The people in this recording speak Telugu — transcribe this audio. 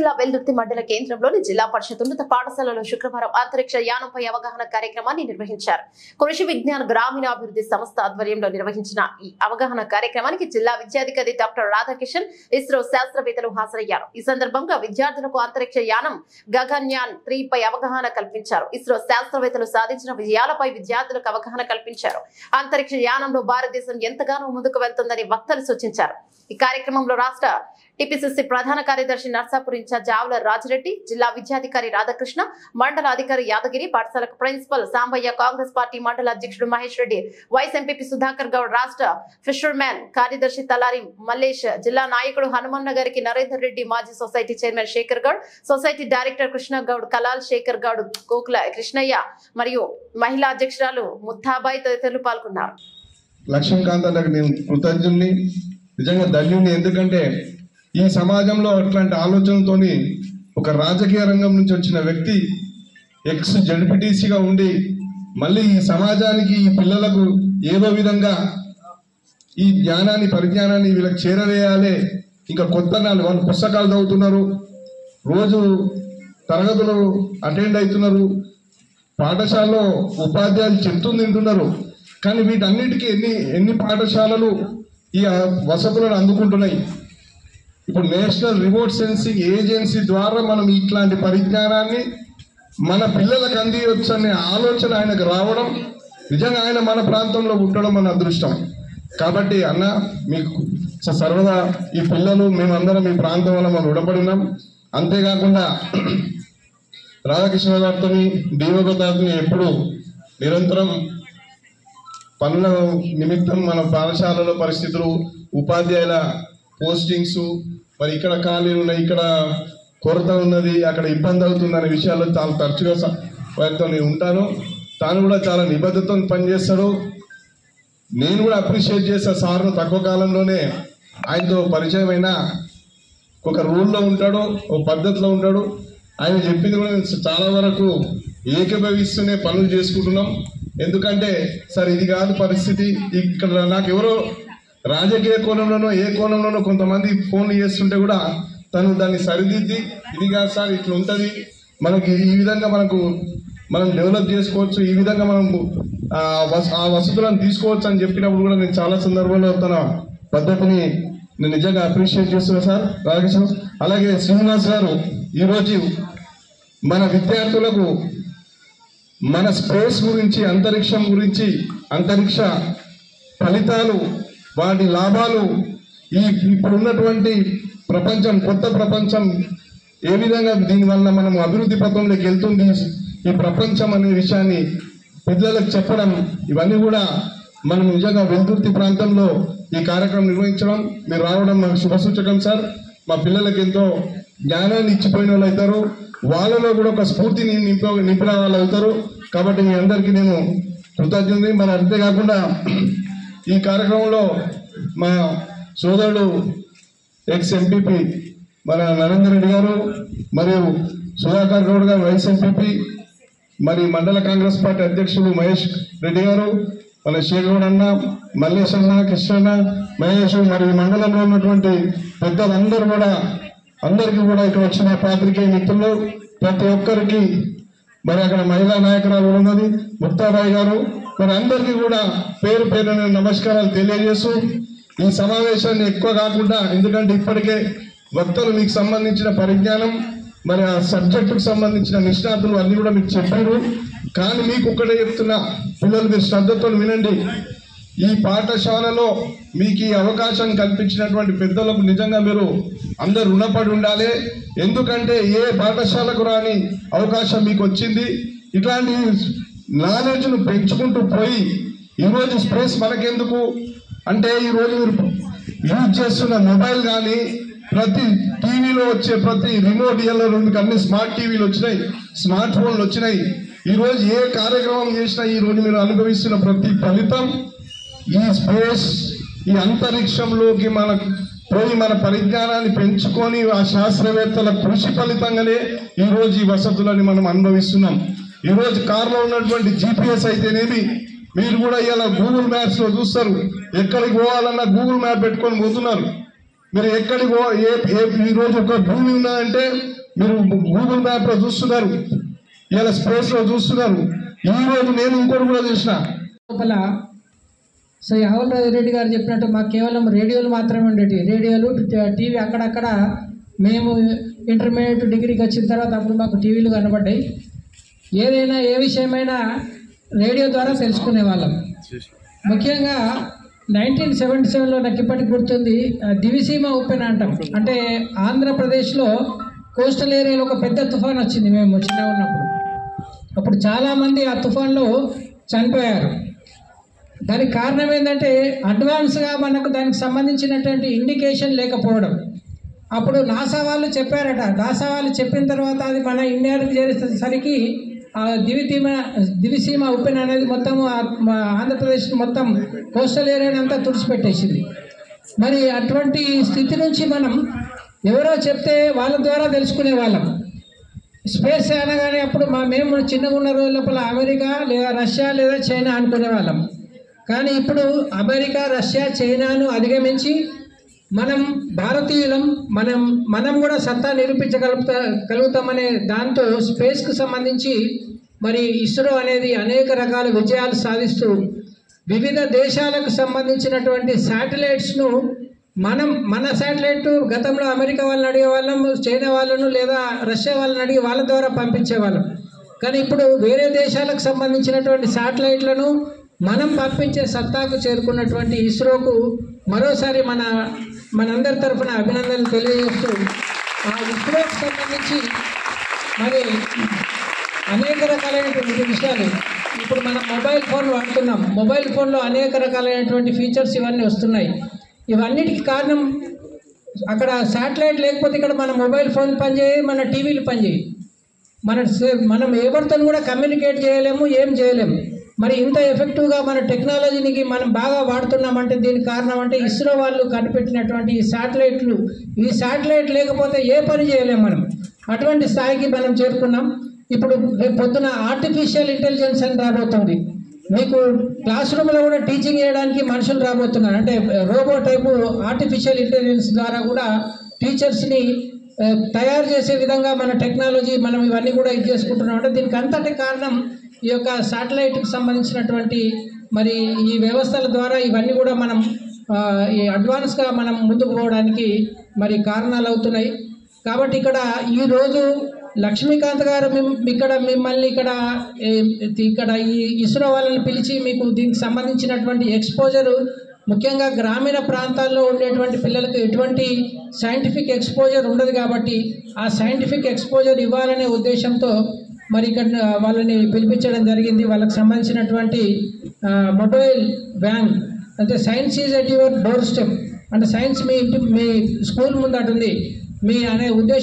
జిల్లా వెల్దుర్తి మండల కేంద్రంలోని జిల్లా పరిషత్ ఉన్నత పాఠశాలలో శుక్రవారం అంతరిక్ష యానంపై అవగాహన కార్యక్రమాన్ని నిర్వహించారు. కృషి విజ్ఞాన గ్రామీణాభివృద్ధి సంస్థ ఆధ్వర్యంలో నిర్వహించిన ఈ అవగాహన కార్యక్రమానికి జిల్లా విద్యాధికారి డాక్టర్ రాధాకిషన్, ఇస్రో శాస్త్రవేత్తలు హాజరయ్యారు. ఈ సందర్భంగా విద్యార్థులకు అంతరిక్ష యానం గగన్యాన్ 3 పై అవగాహన కల్పించారు. ఇస్రో శాస్త్రవేత్తలు సాధించిన విజయాలపై విద్యార్థులకు అవగాహన కల్పించారు. అంతరిక్ష యానంలో భారతదేశం ఎంతగానో ముందుకు వెళ్తుందని వక్తలు సూచించారు. ఈ కార్యక్రమంలో రాష్ట్ర టిపిసిసి ప్రధాన కార్యదర్శి నర్సాపూర్ ఇన్ఛార్జ్ ఆవుల రాజిరెడ్డి, జిల్లా విద్యాధికారి రాధాకృష్ణ, మండల అధికారి యాదగిరి, పాఠశాలకు ప్రిన్సిపల్ సాంబయ్య, కాంగ్రెస్ పార్టీ మండల అధ్యక్షుడు మహేష్ రెడ్డి, వైస్ ఎంపీపీ సుధాకర్ గౌడ్, రాష్ట్ర ఫిషర్మ్యాన్ కార్యదర్శి తలారి మల్లేష్, జిల్లా నాయకుడు హనుమన్న గారికి నరేందర్ రెడ్డి, మాజీ society chairman Shekhar Goud, society director Krishna Goud, Kalal Shekhar Goud, Kokula Krishnaiah మరియు మహిళా అధ్యక్షురాలు ముత్తాబాయి తదితరులు పాల్గొన్నారు. లక్ష్మీకాంతలకు నేను కృతజ్ఞుని, నిజంగా ధన్యుని. ఎందుకంటే ఈ సమాజంలో అట్లాంటి ఆలోచనలతోని ఒక రాజకీయ రంగం నుంచి వచ్చిన వ్యక్తి ఎక్స్ జడ్పీటీసీగా ఉండి మళ్ళీ ఈ సమాజానికి ఈ పిల్లలకు ఏదో విధంగా ఈ జ్ఞానాన్ని పరిజ్ఞానాన్ని వీళ్ళకి చేరవేయాలి. ఇంకా కొత్త వాళ్ళు పుస్తకాలు చదువుతున్నారు, రోజు తరగతులు అటెండ్ అవుతున్నారు, పాఠశాలలో ఉపాధ్యాయులు చెప్తుంది వింటున్నారు. కానీ వీటన్నిటికీ ఎన్ని పాఠశాలలు ఈ వసతులను అందుకుంటున్నాయి. ఇప్పుడు నేషనల్ రిమోట్ సెన్సింగ్ ఏజెన్సీ ద్వారా మనం ఇట్లాంటి పరిజ్ఞానాన్ని మన పిల్లలకు అందియొచ్చు అనే ఆలోచన ఆయనకు రావడం, నిజంగా ఆయన మన ప్రాంతంలో ఉండడం మన అదృష్టం. కాబట్టి అన్న, మీకు సర్వదా ఈ పిల్లలు మేమందరం ఈ ప్రాంతం వల్ల మనం రుణపడినాం. అంతేకాకుండా రాధాకృష్ణ గారితో డిఓగారితో ఎప్పుడు నిరంతరం పనుల నిమిత్తం మన పాఠశాలలో పరిస్థితులు, ఉపాధ్యాయుల పోస్టింగ్స్, మరి ఇక్కడ ఖాళీలు ఉన్నాయి, ఇక్కడ కొరత ఉన్నది, అక్కడ ఇబ్బంది అవుతుంది అనే విషయాల్లో చాలా తరచుగా వారితో నేను ఉంటాను. తాను కూడా చాలా నిబద్ధతతో పనిచేస్తాడు. నేను కూడా అప్రిషియేట్ చేస్తా సార్ను. తక్కువ కాలంలోనే ఆయనతో పరిచయం అయినా ఒక రూల్లో ఉంటాడు, ఒక పద్ధతిలో ఉంటాడు. ఆయన చెప్పింది కూడా చాలా వరకు ఏకీభవిస్తూనే పనులు చేసుకుంటున్నాం. ఎందుకంటే సార్ ఇది కాదు పరిస్థితి, ఇక్కడ నాకు ఎవరో రాజకీయ కోణంలోనో ఏ కోణంలోనో కొంతమంది ఫోన్లు చేస్తుంటే కూడా తను దాన్ని సరిదిద్ది, ఇది కాదు సార్ ఇట్లా ఉంటుంది, మనకి ఈ విధంగా మనం డెవలప్ చేసుకోవచ్చు, ఈ విధంగా మనం ఆ వసతులను తీసుకోవచ్చు అని చెప్పినప్పుడు కూడా నేను చాలా సందర్భంలో తన పద్ధతిని నేను నిజంగా అప్రిషియేట్ చేస్తున్నా సార్ రాధాకృష్ణ. అలాగే శ్రీనివాస్ గారు ఈరోజు మన విద్యార్థులకు మన స్పేస్ గురించి, అంతరిక్షం గురించి, అంతరిక్ష ఫలితాలు, వాటి లాభాలు, ఇప్పుడున్నటువంటి ప్రపంచం, కొత్త ప్రపంచం ఏ విధంగా దీనివల్ల మనం అభివృద్ధి పథంలోకి వెళ్తుంది ఈ ప్రపంచం అనే విషయాన్ని పిల్లలకు చెప్పడం, ఇవన్నీ కూడా మనం నిజంగా వెల్దుర్తి ప్రాంతంలో ఈ కార్యక్రమం నిర్వహించడం, మీరు రావడం మాకు శుభసూచకం సార్. మా పిల్లలకి ఎంతో జ్ఞానాన్ని ఇచ్చిపోయిన వాళ్ళు అవుతారు, వాళ్ళలో కూడా ఒక స్ఫూర్తిని నింపిన వాళ్ళు అవుతారు. కాబట్టి మీ అందరికీ నేను కృతజ్ఞతని. మరి అంతేకాకుండా ఈ కార్యక్రమంలో మా సోదరుడు ఎక్స్ ఎంపీపీ మన నరేందర్ రెడ్డి గారు, మరియు సుధాకర్ గౌడ్ గారు వైస్ ఎంపీపీ, మరి మండల కాంగ్రెస్ పార్టీ అధ్యక్షులు మహేష్ రెడ్డి గారు, మన శేఖర్ అన్న, మల్లేష్ అన్న, కృష్ణ, మహేష్, మరి మండలంలో ఉన్నటువంటి పెద్దలందరూ కూడా, అందరికీ కూడా ఇక్కడ వచ్చిన పాత్రికేయ మిత్రులు ప్రతి ఒక్కరికి, మరి అక్కడ మహిళా నాయకురాలు ఉన్నది ముత్తాబాయి గారు, మరి అందరికీ కూడా పేరు పేరున నమస్కారాలు తెలియజేస్తూ ఈ సమావేశాన్ని ఎక్కువ కాకుండా, ఎందుకంటే ఇప్పటికే వక్తలు మీకు సంబంధించిన పరిజ్ఞానం, మరి ఆ సబ్జెక్టుకు సంబంధించిన నిష్ణాతులు అన్ని కూడా మీకు చెప్పారు. కానీ మీకు ఒక్కటే చెప్తున్నా, పిల్లలు మీరు శ్రద్ధతో వినండి. ఈ పాఠశాలలో మీకు ఈ అవకాశం కల్పించినటువంటి పెద్దలకు నిజంగా మీరు అందరు రుణపడి ఉండాలి. ఎందుకంటే ఏ పాఠశాలకు రాని అవకాశం మీకు వచ్చింది. ఇట్లాంటి నాలెడ్జ్ను పెంచుకుంటూ పోయి ఈరోజు స్పేస్ మనకెందుకు అంటే, ఈరోజు మీరు యూజ్ చేస్తున్న మొబైల్ కానీ, ప్రతి టీవీలో వచ్చే ప్రతి రిమోట్ మీకు అన్ని స్మార్ట్ టీవీలు వచ్చినాయి, స్మార్ట్ ఫోన్లు వచ్చినాయి. ఈరోజు ఏ కార్యక్రమం చేసినా ఈరోజు మీరు అనుభవిస్తున్న ప్రతి ఫలితం ఈ స్పేస్, ఈ అంతరిక్షంలోకి పోయి మన పరిజ్ఞానాన్ని పెంచుకొని ఆ శాస్త్రవేత్తల కృషి ఫలితంగానే ఈరోజు ఈ వసతులని మనం అనుభవిస్తున్నాం. ఈరోజు కారులో ఉన్నటువంటి GPS అయితేనేమి, మీరు కూడా ఇలా గూగుల్ మ్యాప్స్లో చూస్తారు, ఎక్కడికి పోవాలన్నా గూగుల్ మ్యాప్ పెట్టుకొని పోతున్నారు. మీరు ఎక్కడికో ఈరోజు ఒక భూమి ఉన్నదంటే మీరు గూగుల్ మ్యాప్ లో చూస్తున్నారు, ఇలా స్పేస్ లో చూస్తున్నారు. ఈ రోజు నేను ఇంకోటి కూడా చూసిన లోపల సో యావల్ రెడ్డి గారు చెప్పినట్టు మాకు కేవలం రేడియోలు మాత్రమే ఉండేవి. రేడియోలు, టీవీ అక్కడక్కడ మేము ఇంటర్మీడియట్ డిగ్రీకి వచ్చిన తర్వాత అప్పుడు మాకు టీవీలు కనబడ్డాయి. ఏదైనా ఏ విషయమైనా రేడియో ద్వారా తెలుసుకునే వాళ్ళం. ముఖ్యంగా 1977లో నాకు ఇప్పటికి గుర్తుంది, దివిసీమ ఉప్పెన అంటాం. అంటే ఆంధ్రప్రదేశ్లో కోస్టల్ ఏరియాలో ఒక పెద్ద తుఫాన్ వచ్చింది మేము చిన్నగా ఉన్నప్పుడు. అప్పుడు చాలామంది ఆ తుఫాన్లో చనిపోయారు. దానికి కారణం ఏంటంటే అడ్వాన్స్గా మనకు దానికి సంబంధించినటువంటి ఇండికేషన్ లేకపోవడం. అప్పుడు నాసా వాళ్ళు చెప్పారట. నాసా వాళ్ళు చెప్పిన తర్వాత అది మన ఇండియాకి చేరేసరికి ఆ దివిసీమ ఉప్పెన అనేది మొత్తం ఆంధ్రప్రదేశ్ మొత్తం కోస్టల్ ఏరియాని అంతా తుడిచిపెట్టేసింది. మరి అటువంటి స్థితి నుంచి మనం ఎవరో చెప్తే వాళ్ళ ద్వారా తెలుసుకునే వాళ్ళం. స్పేస్ అనగానే అప్పుడు మేము చిన్నగా ఉన్న రోజుల లోపల అమెరికా లేదా రష్యా లేదా చైనా అనుకునే వాళ్ళం. కానీ ఇప్పుడు అమెరికా, రష్యా, చైనాను అధిగమించి మనం భారతీయులం, మనం కూడా సత్తా నిరూపించగలుగుతామనే దాంతో స్పేస్కు సంబంధించి మరి ఇస్రో అనేది అనేక రకాల విజయాలు సాధిస్తూ వివిధ దేశాలకు సంబంధించినటువంటి శాటిలైట్స్ను మన శాటిలైట్ గతంలో అమెరికా వాళ్ళని అడిగే వాళ్ళం, చైనా వాళ్ళను లేదా రష్యా వాళ్ళని అడిగి వాళ్ళ ద్వారా పంపించేవాళ్ళం. కానీ ఇప్పుడు వేరే దేశాలకు సంబంధించినటువంటి శాటిలైట్లను మనం పంపించే సత్తాకు చేరుకున్నటువంటి ఇస్రోకు మరోసారి మనందరి తరఫున అభినందనలు తెలియజేస్తూ, ఆ ఇస్రోకు సంబంధించి మరి అనేక రకాలైనటువంటి విషయాలు ఇప్పుడు మనం మొబైల్ ఫోన్ వాడుతున్నాం. మొబైల్ ఫోన్లో అనేక రకాలైనటువంటి ఫీచర్స్ ఇవన్నీ వస్తున్నాయి. ఇవన్నిటికి కారణం అక్కడ శాటిలైట్ లేకపోతే ఇక్కడ మన మొబైల్ ఫోన్ పనిచేయి, మన టీవీలు పనిచేయి, మనం ఎవరితో కూడా కమ్యూనికేట్ చేయలేము, ఏం చేయలేము. మరి ఇంత ఎఫెక్టివ్గా మన టెక్నాలజీకి మనం బాగా వాడుతున్నామంటే దీనికి కారణం అంటే ఇస్రో వాళ్ళు కనిపెట్టినటువంటి ఈ శాటిలైట్లు. ఈ శాటిలైట్ లేకపోతే ఏ పని చేయలేము మనం. అటువంటి స్థాయికి మనం చేరుకున్నాం. ఇప్పుడు రేపు పొద్దున ఆర్టిఫిషియల్ ఇంటెలిజెన్స్ అని రాబోతుంది. మీకు క్లాస్ రూమ్లో కూడా టీచింగ్ చేయడానికి మనుషులు రాబోతున్నారు. అంటే రోబో టైపు ఆర్టిఫిషియల్ ఇంటెలిజెన్స్ ద్వారా కూడా టీచర్స్ని తయారు చేసే విధంగా మన టెక్నాలజీ మనం ఇవన్నీ కూడా ఇది చేసుకుంటున్నాం. అంటే దీనికి అంతటి కారణం ఈ యొక్క శాటిలైట్కి సంబంధించినటువంటి మరి ఈ వ్యవస్థల ద్వారా ఇవన్నీ కూడా మనం ఈ అడ్వాన్స్గా మనం ముందుకు పోవడానికి మరి కారణాలు అవుతున్నాయి. కాబట్టి ఈరోజు లక్ష్మీకాంత్ గారు మిమ్మల్ని ఇక్కడ ఈ ఇస్రో వాళ్ళని పిలిచి మీకు దీనికి సంబంధించినటువంటి ఎక్స్పోజరు, ముఖ్యంగా గ్రామీణ ప్రాంతాల్లో ఉండేటువంటి పిల్లలకు ఎటువంటి సైంటిఫిక్ ఎక్స్పోజర్ ఉండదు కాబట్టి ఆ సైంటిఫిక్ ఎక్స్పోజర్ ఇవ్వాలనే ఉద్దేశంతో మరి ఇక్కడ వాళ్ళని పిలిపించడం జరిగింది. వాళ్ళకి సంబంధించినటువంటి మొబైల్ వ్యాన్, అంటే science is at your door step, అంటే సైన్స్ మీ స్కూల్ ముందట ఉంది మీ అనే ఉద్దేశం